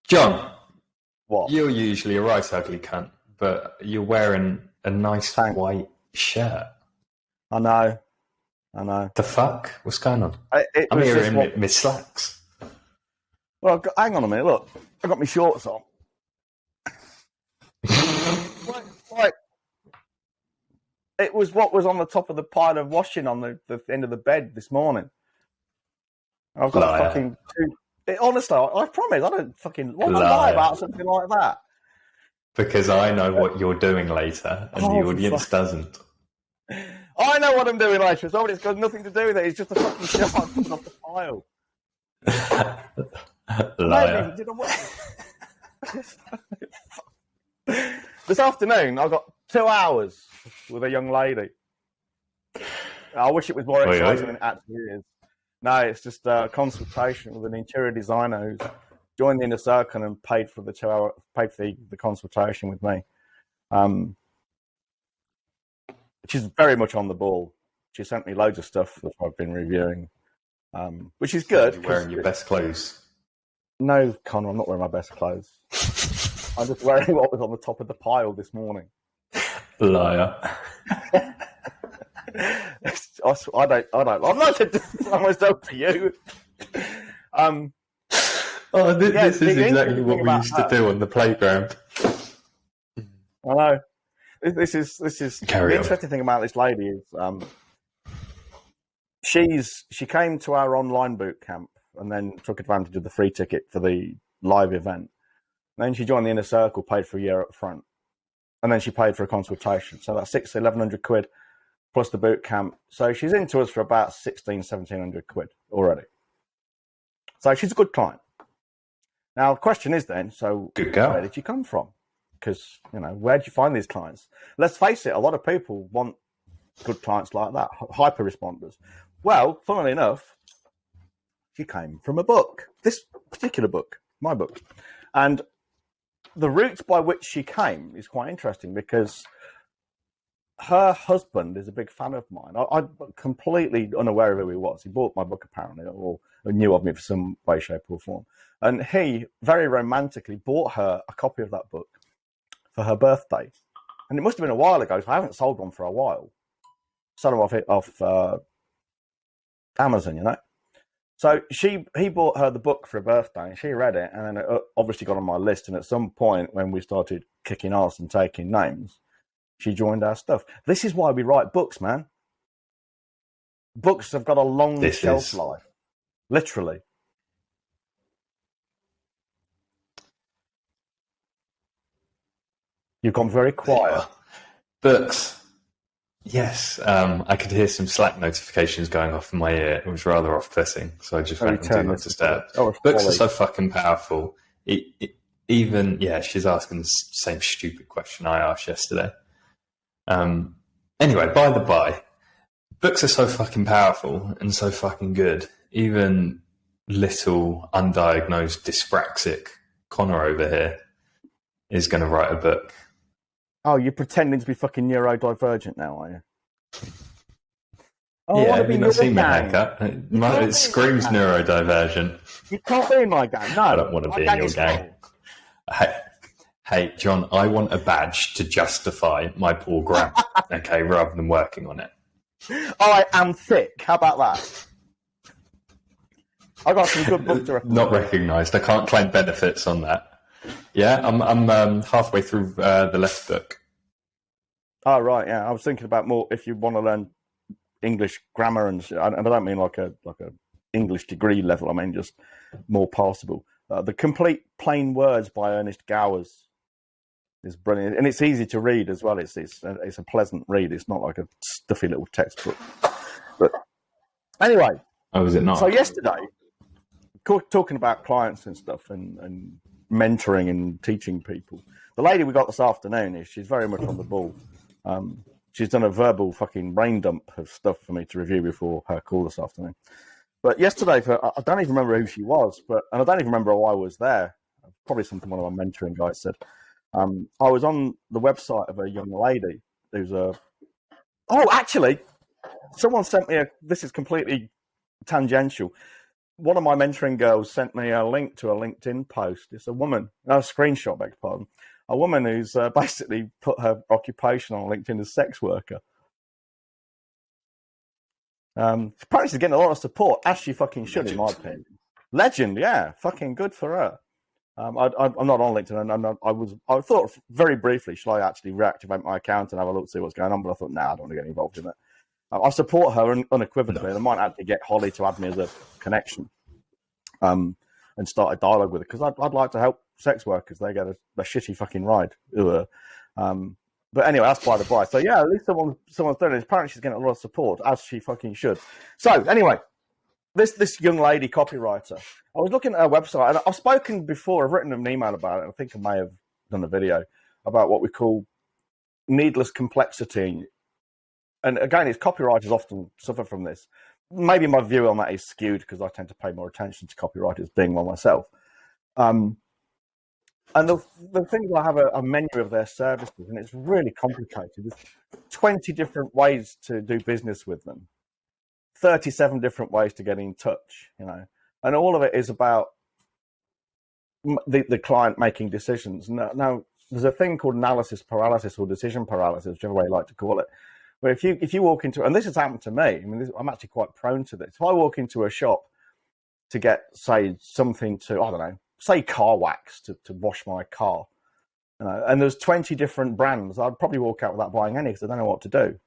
John, What? you're usually a right ugly cunt, but you're wearing a nice Thanks. white shirt. I know. The fuck? What's going on? It I'm was here just in what. my slacks. Well, hang on a minute. Look, I got my shorts on. Like, it was what was on the top of the pile of washing on the end of the bed this morning. I've got Liar. fucking two. Honestly, I promise, I don't fucking. Why would I Liar. lie about something like that? Because I know what you're doing later, and the audience doesn't. I know what I'm doing later, so it's got nothing to do with it. It's just a fucking shirt coming off the pile. Liar. This afternoon, I got 2 hours with a young lady. I wish it was more exciting than it actually is. No, it's just a consultation with an interior designer who's joined the inner circle and paid for the 2 hour, paid for the consultation with me. She's very much on the ball. She sent me loads of stuff that I've been reviewing, which is good. You're wearing your best clothes. No, Connor, I'm not wearing my best clothes. I'm just wearing what was on the top of the pile this morning. Liar. I don't. I'm not to define myself to you. This is exactly what we used to do on the playground. I know. This is the interesting thing about this lady is she came to our online boot camp and then took advantage of the free ticket for the live event. And then she joined the inner circle, paid for a year up front, and then she paid for a consultation. So that's 1,100 quid plus the boot camp. So she's into us for about 1,700 quid already. So she's a good client. Now the question is then, so good girl. Where did you come from? Because, where did you find these clients? Let's face it, a lot of people want good clients like that, hyper responders. Well, funnily enough, she came from a book, this particular book, my book. And the route by which she came is quite interesting because her husband is a big fan of mine. I'm completely unaware of who he was. He bought my book apparently, or knew of me for some way, shape or form. And he very romantically bought her a copy of that book for her birthday. And it must have been a while ago, so I haven't sold one for a while. Sold them off Amazon, So he bought her the book for her birthday, and she read it, and then it obviously got on my list. And at some point, when we started kicking ass and taking names, she joined our stuff. This is why we write books, man. Books have got a long shelf life, literally. You've gone very quiet. Books. Yes, I could hear some Slack notifications going off in my ear. It was rather off-putting, so I just went and do not disturb. Books are so fucking powerful. She's asking the same stupid question I asked yesterday. Anyway, by the by, books are so fucking powerful and so fucking good. Even little undiagnosed dyspraxic Connor over here is going to write a book. Oh, you're pretending to be fucking neurodivergent now, are you? Have you not seen my haircut? It screams neurodivergent. You can't be in my gang. No, I don't want to be in your gang. Hey, John, I want a badge to justify my poor grammar, okay, rather than working on it. I am thick. How about that? I got some good books to recommend. Not recognised. I can't claim benefits on that. Yeah, I'm halfway through the left book. Oh, right, yeah. I was thinking about more if you want to learn English grammar and I don't mean like a English degree level. I mean just more passable. The Complete Plain Words by Ernest Gowers is brilliant, and it's easy to read as well. It's a pleasant read. It's not like a stuffy little textbook. But anyway, is it not? So yesterday, talking about clients and stuff and mentoring and teaching people. The lady we got this afternoon she's very much on the ball. She's done a verbal fucking brain dump of stuff for me to review before her call this afternoon. But yesterday, I don't even remember who she was, and I don't even remember why I was there. Probably something one of my mentoring guys said. I was on the website of a young lady who's actually, someone sent me this is completely tangential. one of my mentoring girls sent me a link to a LinkedIn post. It's a woman, no, a screenshot, beg your pardon. A woman who's basically put her occupation on LinkedIn as sex worker. Apparently she's getting a lot of support, as she fucking should, in my opinion. Legend, yeah, fucking good for her. I'm not on LinkedIn, and I thought very briefly, shall I actually reactivate my account and have a look to see what's going on? But I thought, nah, I don't want to get involved in it. I support her unequivocally, and I might actually get Holly to add me as a connection, and start a dialogue with her, because I'd like to help sex workers. They get a shitty fucking ride. But anyway, that's by the by. So yeah, at least someone's doing it. Apparently she's getting a lot of support, as she fucking should. So anyway, this young lady copywriter, I was looking at her website, and I've spoken before. I've written an email about it. I think I may have done a video about what we call needless complexity. And again, it's copywriters often suffer from this. Maybe my view on that is skewed because I tend to pay more attention to copywriters, being one myself. And the things, I have a menu of their services, and it's really complicated. There's 20 different ways to do business with them, 37 different ways to get in touch, and all of it is about the client making decisions. Now, there's a thing called analysis paralysis or decision paralysis, whichever way you like to call it. But if you walk into, and this has happened to me, I'm actually quite prone to this. If I walk into a shop to get, say, something to, I don't know, say car wax to wash my car, and there's 20 different brands, I'd probably walk out without buying any because I don't know what to do.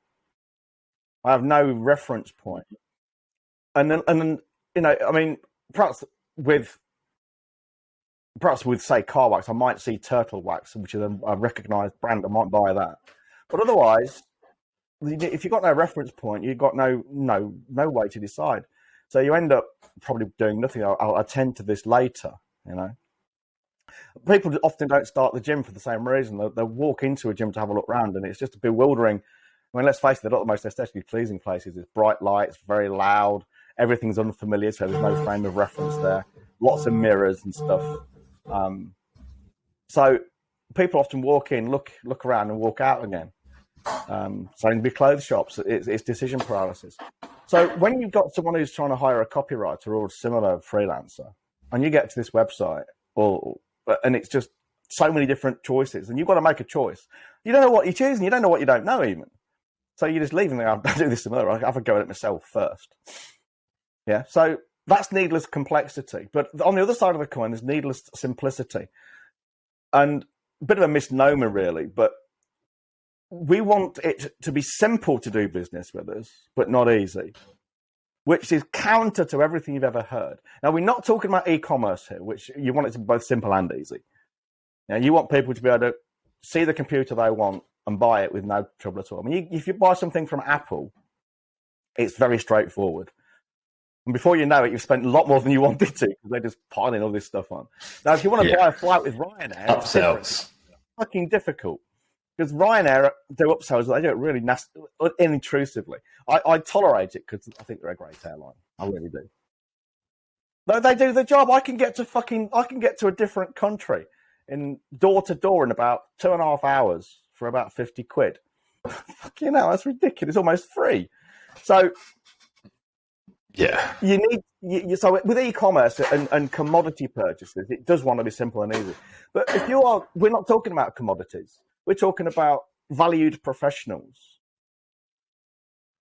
I have no reference point. And then perhaps with say car wax, I might see Turtle Wax, which is a recognised brand. I might buy that. But otherwise, if you've got no reference point, you've got no way to decide. So you end up probably doing nothing. I'll attend to this later. People often don't start the gym for the same reason. They'll walk into a gym to have a look around, and it's just bewildering. Let's face it, they're not the most aesthetically pleasing places. It's bright lights, very loud, everything's unfamiliar, so there's no frame of reference there. Lots of mirrors and stuff. So people often walk in, look around, and walk out again. So in big clothes shops, it's decision paralysis. So when you've got someone who's trying to hire a copywriter or a similar freelancer, and you get to this website, and it's just so many different choices, and you've got to make a choice. You don't know what you choose, and you don't know what you don't know even. So you just leave and think, I'll do this tomorrow. I'll have a go at it myself first. Yeah, so that's needless complexity. But on the other side of the coin, there's needless simplicity. And a bit of a misnomer, really, but we want it to be simple to do business with us, but not easy, which is counter to everything you've ever heard. Now, we're not talking about e-commerce here, which you want it to be both simple and easy. Now, you want people to be able to see the computer they want and buy it with no trouble at all. If you buy something from Apple, it's very straightforward. And before you know it, you've spent a lot more than you wanted to because they're just piling all this stuff on. Now, if you want to buy a flight with Ryanair, upsells, it's fucking difficult. Because Ryanair do upsells, they do it really intrusively. I tolerate it because I think they're a great airline. I really do. No, they do the job. I can get to a different country in door to door in about 2.5 hours for about 50 quid. Fucking hell, that's ridiculous. It's almost free. So yeah, so with e-commerce and commodity purchases, it does want to be simple and easy. But we're not talking about commodities. We're talking about valued professionals.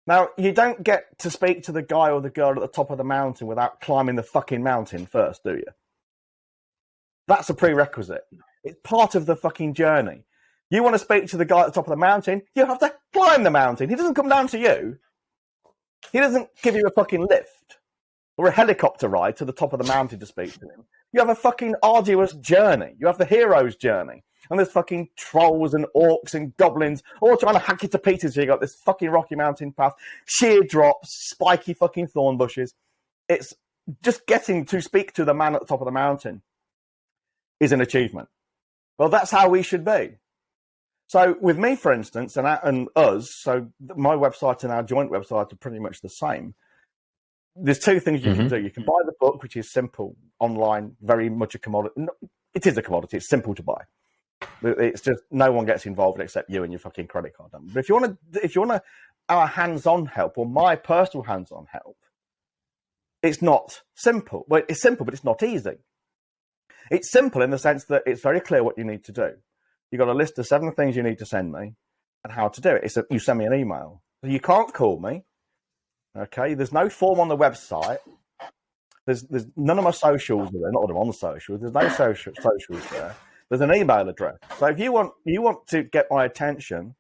Now, you don't get to speak to the guy or the girl at the top of the mountain without climbing the fucking mountain first, do you? That's a prerequisite. It's part of the fucking journey. You want to speak to the guy at the top of the mountain, you have to climb the mountain. He doesn't come down to you. He doesn't give you a fucking lift or a helicopter ride to the top of the mountain to speak to him. You have a fucking arduous journey. You have the hero's journey. And there's fucking trolls and orcs and goblins all trying to hack you to pieces. So you got this fucking rocky mountain path, sheer drops, spiky fucking thorn bushes. It's just getting to speak to the man at the top of the mountain is an achievement. Well, that's how we should be. So with me, for instance, and us, so my website and our joint website are pretty much the same. There's two things you can do. You can buy the book, which is simple, online, very much a commodity. It is a commodity. It's simple to buy. It's just no one gets involved except you and your fucking credit card number. But if you want our hands-on help or my personal hands-on help, it's not simple. Well, it's simple, but it's not easy. It's simple in the sense that it's very clear what you need to do. You've got a list of 7 things you need to send me and how to do it. You send me an email. You can't call me. Okay, there's no form on the website. There's none of my socials there. Not that I'm on the socials. There's no socials there. There's an email address. So if you want to get my attention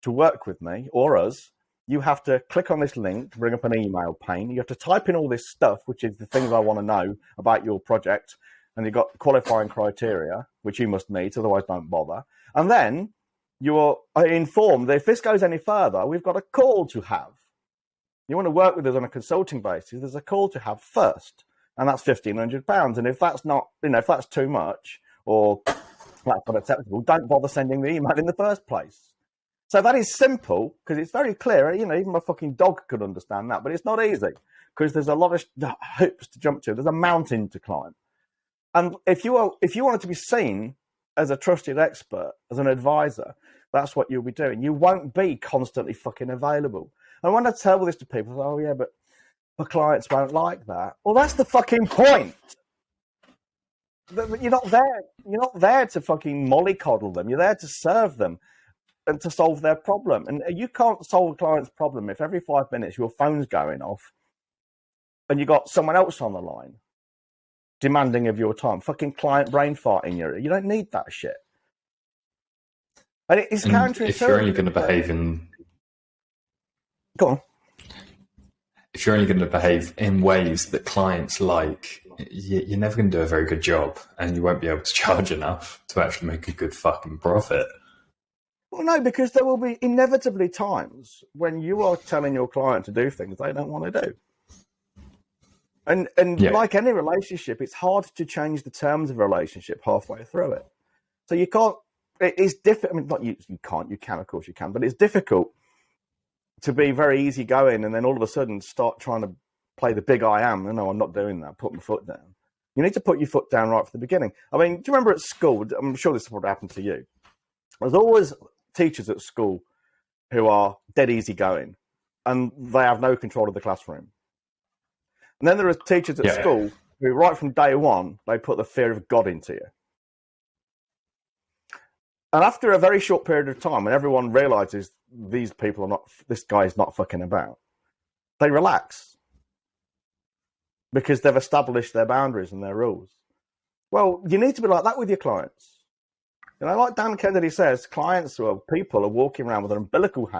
to work with me or us, you have to click on this link to bring up an email pane. You have to type in all this stuff, which is the things I want to know about your project. And you've got qualifying criteria, which you must meet, otherwise don't bother. And then you're informed that if this goes any further, we've got a call to have. You want to work with us on a consulting basis, there's a call to have first. And that's £1,500. And if that's not, if that's too much or that's not acceptable, don't bother sending the email in the first place. So that is simple because it's very clear. Even my fucking dog could understand that, but it's not easy because there's a lot of hoops to jump to. There's a mountain to climb. And if you wanted to be seen as a trusted expert, as an advisor, that's what you'll be doing. You won't be constantly fucking available. And when I tell this to people, oh yeah, but my clients won't like that. Well, that's the fucking point. You're not there. You're not there to fucking mollycoddle them. You're there to serve them and to solve their problem. And you can't solve a client's problem if every 5 minutes your phone's going off and you got someone else on the line demanding of your time. Fucking client brain fart in your ear. You don't need that shit. And it's counterintuitive. If you're only going to behave in... Go on. If you're only going to behave in ways that clients like, you're never going to do a very good job and you won't be able to charge enough to actually make a good fucking profit. Well, no, because there will be inevitably times when you are telling your client to do things they don't want to do. And like any relationship, it's hard to change the terms of a relationship halfway through it. So you can't, it's difficult. I mean, not you can't, you can, of course you can, but it's difficult to be very easygoing and then all of a sudden start trying to play the big I am. No, I'm not doing that. Put my foot down. You need to put your foot down right from the beginning. I mean, do you remember at school, I'm sure this would happen to you. There's always teachers at school who are dead easygoing and they have no control of the classroom. And then there are teachers at school who, right from day one, they put the fear of God into you. And after a very short period of time, when everyone realizes these people are not, this guy is not fucking about, they relax because they've established their boundaries and their rules. Well, you need to be like that with your clients. Like Dan Kennedy says, clients or people are walking around with an umbilical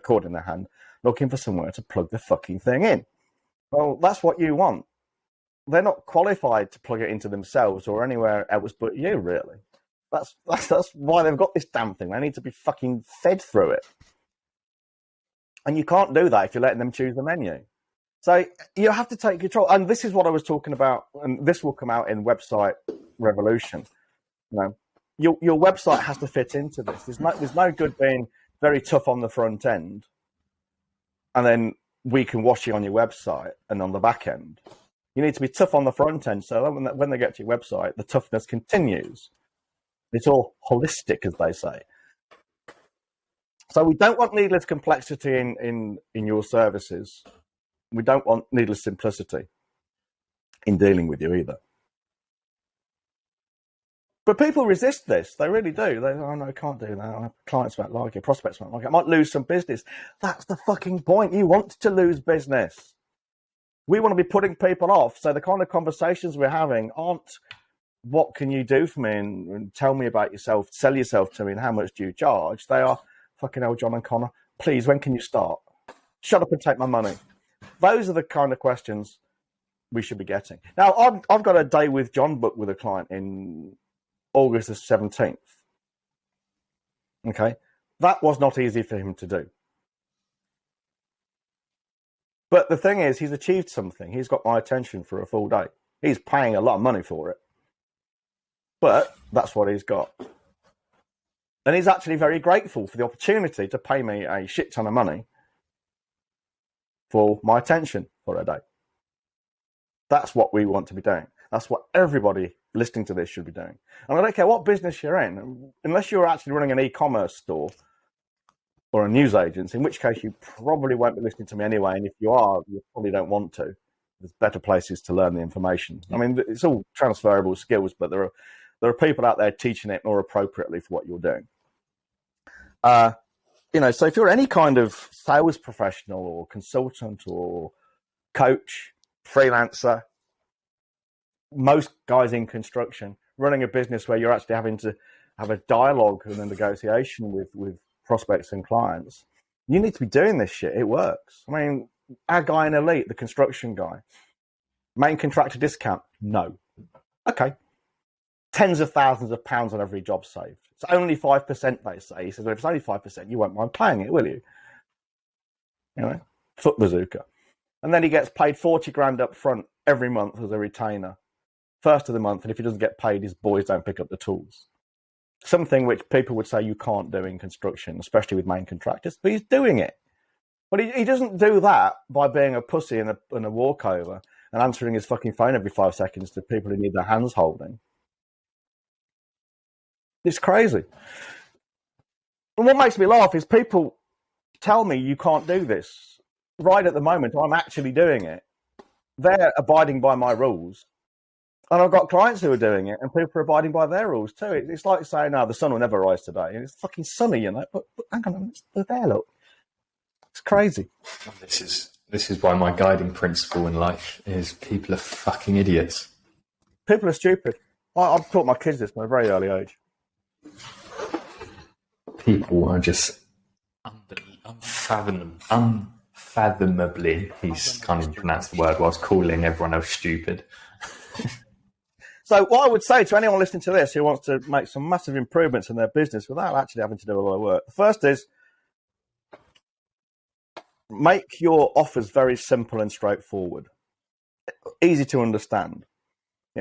cord in their hand, looking for somewhere to plug the fucking thing in. Well, that's what you want. They're not qualified to plug it into themselves or anywhere else but you, really. That's why they've got this damn thing. They need to be fucking fed through it. And you can't do that if you're letting them choose the menu. So you have to take control. And this is what I was talking about, and this will come out in Website Revolution. Your website has to fit into this. There's no good being very tough on the front end and then we can wash you on your website and on the back end. You need to be tough on the front end so that when they get to your website, the toughness continues. It's all holistic, as they say. So we don't want needless complexity in your services. We don't want needless simplicity in dealing with you either. But people resist this. They really do. They oh, no, I can't do that. Clients won't like it. Prospects won't like it. I might lose some business. That's the fucking point. You want to lose business. We want to be putting people off. So the kind of conversations we're having aren't, what can you do for me and tell me about yourself, sell yourself to me and how much do you charge? They are, fucking hell, John and Connor, please, when can you start? Shut up and take my money. Those are the kind of questions we should be getting. Now, I've got a day with John booked with a client in August the 17th. Okay. That was not easy for him to do. But the thing is, he's achieved something. He's got my attention for a full day. He's paying a lot of money for it. But that's what he's got. And he's actually very grateful for the opportunity to pay me a shit ton of money for my attention for a day. That's what we want to be doing. That's what everybody listening to this should be doing. And I don't care what business you're in, unless you're actually running an e-commerce store or a news agency, in which case you probably won't be listening to me anyway. And if you are, you probably don't want to. there's better places to learn the information. I mean, it's all transferable skills, but there are people out there teaching it more appropriately for what you're doing. So if you're any kind of sales professional or consultant or coach, freelancer, most guys in construction, running a business where you're actually having to have a dialogue and a negotiation with prospects and clients, you need to be doing this shit. It works. I mean, our guy in Elite, the construction guy, main contractor discount, no. Okay. Tens of thousands of pounds on every job saved. It's only 5%, they say. He says, well, if it's only 5%, you won't mind paying it, will you? Foot bazooka. And then he gets paid 40 grand up front every month as a retainer. First of the month, and if he doesn't get paid, his boys don't pick up the tools. Something which people would say you can't do in construction, especially with main contractors, but he's doing it. But he doesn't do that by being a pussy and a walkover and answering his fucking phone every 5 seconds to people who need their hands holding. It's crazy. And what makes me laugh is people tell me you can't do this. Right at the moment, I'm actually doing it. They're abiding by my rules. And I've got clients who are doing it, and people are abiding by their rules too. It's like saying, no, the sun will never rise today. And it's fucking sunny, But hang on, they're there, look. It's crazy. This is why my guiding principle in life is people are fucking idiots. People are stupid. I've taught my kids this from a very early age. People are just unfathomably, can't even pronounce the word, whilst calling everyone else stupid. So what I would say to anyone listening to this who wants to make some massive improvements in their business without actually having to do a lot of work, the first is make your offers very simple and straightforward, easy to understand.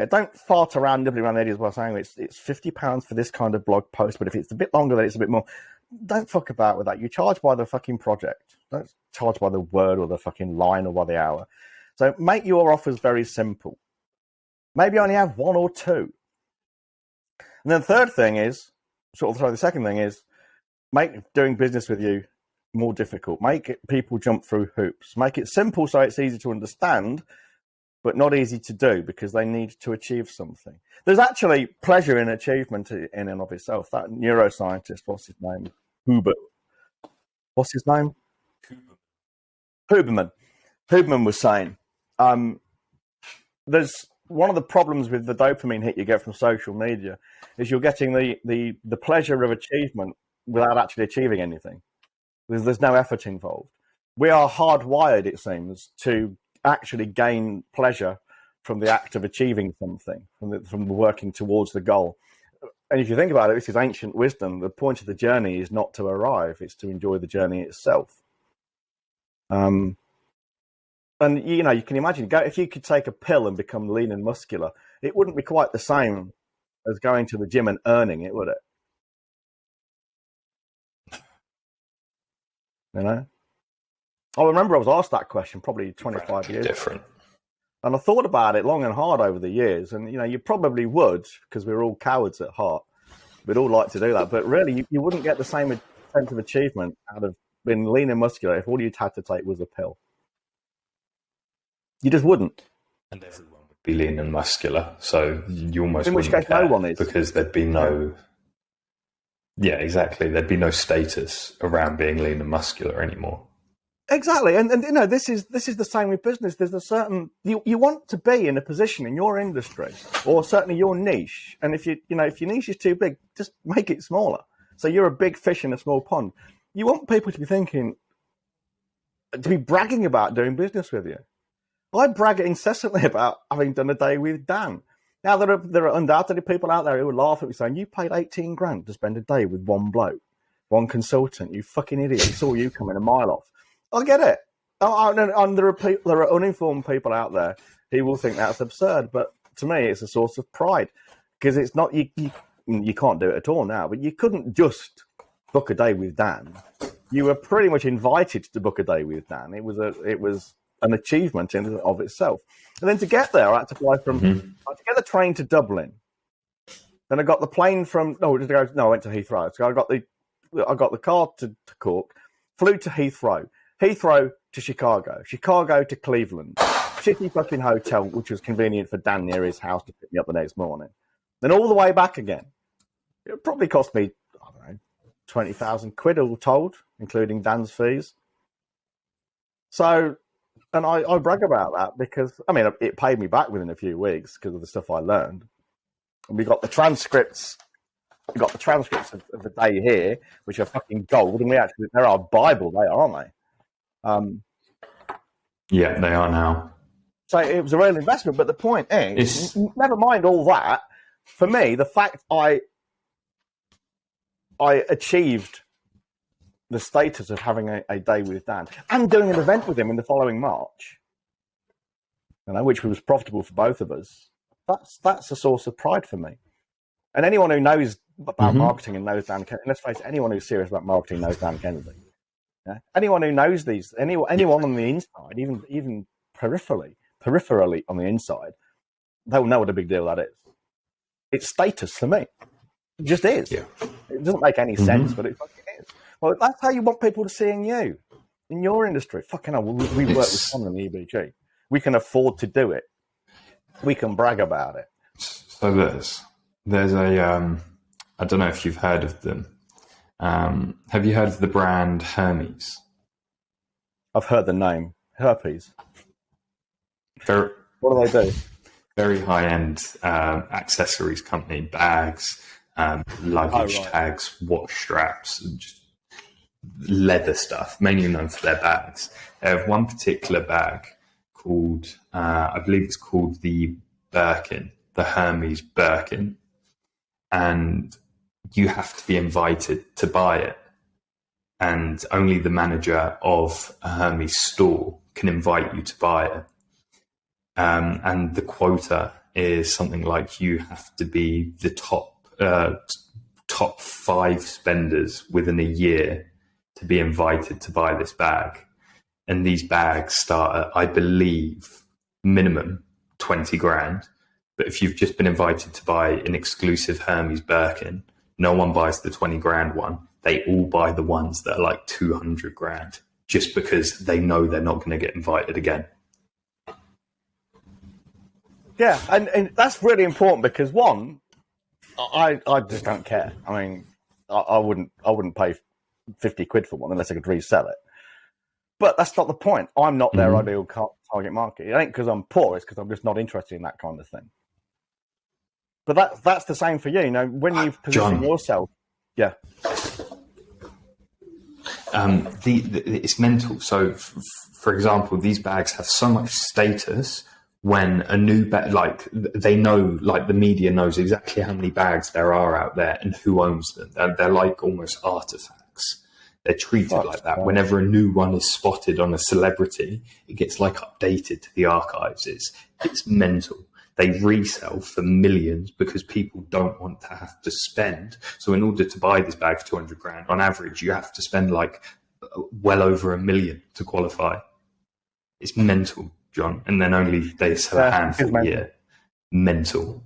Don't fart around, nibbling around the edges while saying it's £50 for this kind of blog post, but if it's a bit longer, then it's a bit more. Don't fuck about with that. You charge by the fucking project. Don't charge by the word or the fucking line or by the hour. So make your offers very simple. Maybe only have one or two. And then the third thing is, the second thing is, make doing business with you more difficult. Make people jump through hoops. Make it simple so it's easy to understand, but not easy to do because they need to achieve something. There's actually pleasure in achievement in and of itself. That neuroscientist, what's his name? What's his name? Huberman. Huberman was saying, there's one of the problems with the dopamine hit you get from social media is you're getting the pleasure of achievement without actually achieving anything. There's no effort involved. We are hardwired, it seems, to actually gain pleasure from the act of achieving something, from working towards the goal. And if you think about it, this is ancient wisdom. The point of the journey is not to arrive, it's to enjoy the journey itself. And, you can imagine, if you could take a pill and become lean and muscular, it wouldn't be quite the same as going to the gym and earning it, would it? I remember I was asked that question probably 25 years different. And I thought about it long and hard over the years. And, you probably would, because we're all cowards at heart. We'd all like to do that. But really, you wouldn't get the same sense of achievement out of being lean and muscular if all you'd had to take was a pill. You just wouldn't. And everyone would be lean and muscular. So you almost in which case no one is. Because there'd be no... Yeah, exactly. There'd be no status around being lean and muscular anymore. Exactly, and this is the same with business. There's a certain you want to be in a position in your industry, or certainly your niche. And if if your niche is too big, just make it smaller. So you're a big fish in a small pond. You want people to be bragging about doing business with you. I brag incessantly about having done a day with Dan. Now there are undoubtedly people out there who would laugh at me saying, "You paid 18 grand to spend a day with one bloke, one consultant. You fucking idiot! He saw you coming a mile off." I get it. And there are uninformed people out there who will think that's absurd. But to me, it's a source of pride because it's not you can't do it at all now. But you couldn't just book a day with Dan. You were pretty much invited to book a day with Dan. It was an achievement in and of itself. And then to get there, I had to fly I had to get the train to Dublin. Then I got the plane from I went to Heathrow. So I got the car to Cork, flew to Heathrow to Chicago, Chicago to Cleveland, shitty fucking hotel, which was convenient for Dan near his house to pick me up the next morning. Then all the way back again. It probably cost me, I don't know, 20,000 quid all told, including Dan's fees. So, and I brag about that because, I mean, it paid me back within a few weeks because of the stuff I learned. And we got the transcripts. We got the transcripts of the day here, which are fucking gold, and they're our Bible, they are, aren't they? Yeah, they are now. So it was a real investment, but the point is, never mind all that. For me, the fact I achieved the status of having a day with Dan and doing an event with him in the following March, which was profitable for both of us. That's a source of pride for me. And anyone who knows about marketing and knows Dan Kennedy, let's face it, anyone who's serious about marketing knows Dan Kennedy. Yeah? Anyone who knows these, anyone on the inside, even peripherally on the inside, they'll know what a big deal that is. It's status for me. It just is. Yeah. It doesn't make any sense, but it fucking is. Well, that's how you want people to see you in your industry. Fucking hell, we work with someone in the EBG. We can afford to do it. We can brag about it. So there's a I don't know if you've heard of them. Have you heard of the brand Hermes? I've heard the name. Herpes. What do they do? Very high-end accessories company, bags, luggage tags, watch straps, just leather stuff, mainly known for their bags. They have one particular bag called, I believe it's called the Birkin, the Hermes Birkin. And you have to be invited to buy it. And only the manager of a Hermes store can invite you to buy it. And the quota is something like you have to be the top 5 spenders within a year to be invited to buy this bag. And these bags start at, I believe, minimum 20 grand. But if you've just been invited to buy an exclusive Hermes Birkin, no one buys the 20 grand one. They all buy the ones that are like 200 grand just because they know they're not going to get invited again. Yeah, and that's really important because one, I just don't care. I mean, I wouldn't pay 50 quid for one unless I could resell it. But that's not the point. I'm not their ideal target market. It ain't because I'm poor. It's because I'm just not interested in that kind of thing. But that's the same for you. You know, when you position yourself, yeah. It's mental. So, for example, these bags have so much status when a new bag, like they know, like the media knows exactly how many bags there are out there and who owns them. They're like almost artifacts. They're treated like that. Whenever a new one is spotted on a celebrity, it gets like updated to the archives. It's mental. They resell for millions because people don't want to have to spend. So in order to buy this bag for 200 grand, on average, you have to spend like well over $1 million to qualify. It's mental, John. And then only they sell a handful a year. Mental.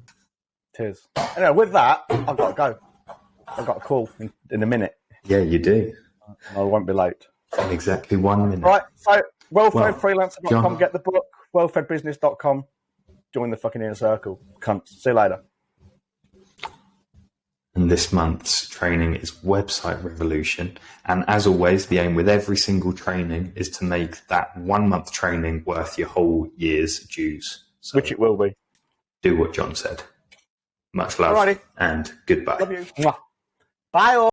It is. Anyway, with that, I've got to go. I've got a call in a minute. Yeah, you do. I won't be late. In exactly 1 minute. Right, so wellfedfreelancer.com, get the book, wellfedbusiness.com. Join the fucking inner circle. Cunts. See you later. And this month's training is Website Revolution. And as always, the aim with every single training is to make that 1 month training worth your whole year's dues. So which it will be. Do what John said. Much love. Alrighty. And goodbye. Love you. Bye all.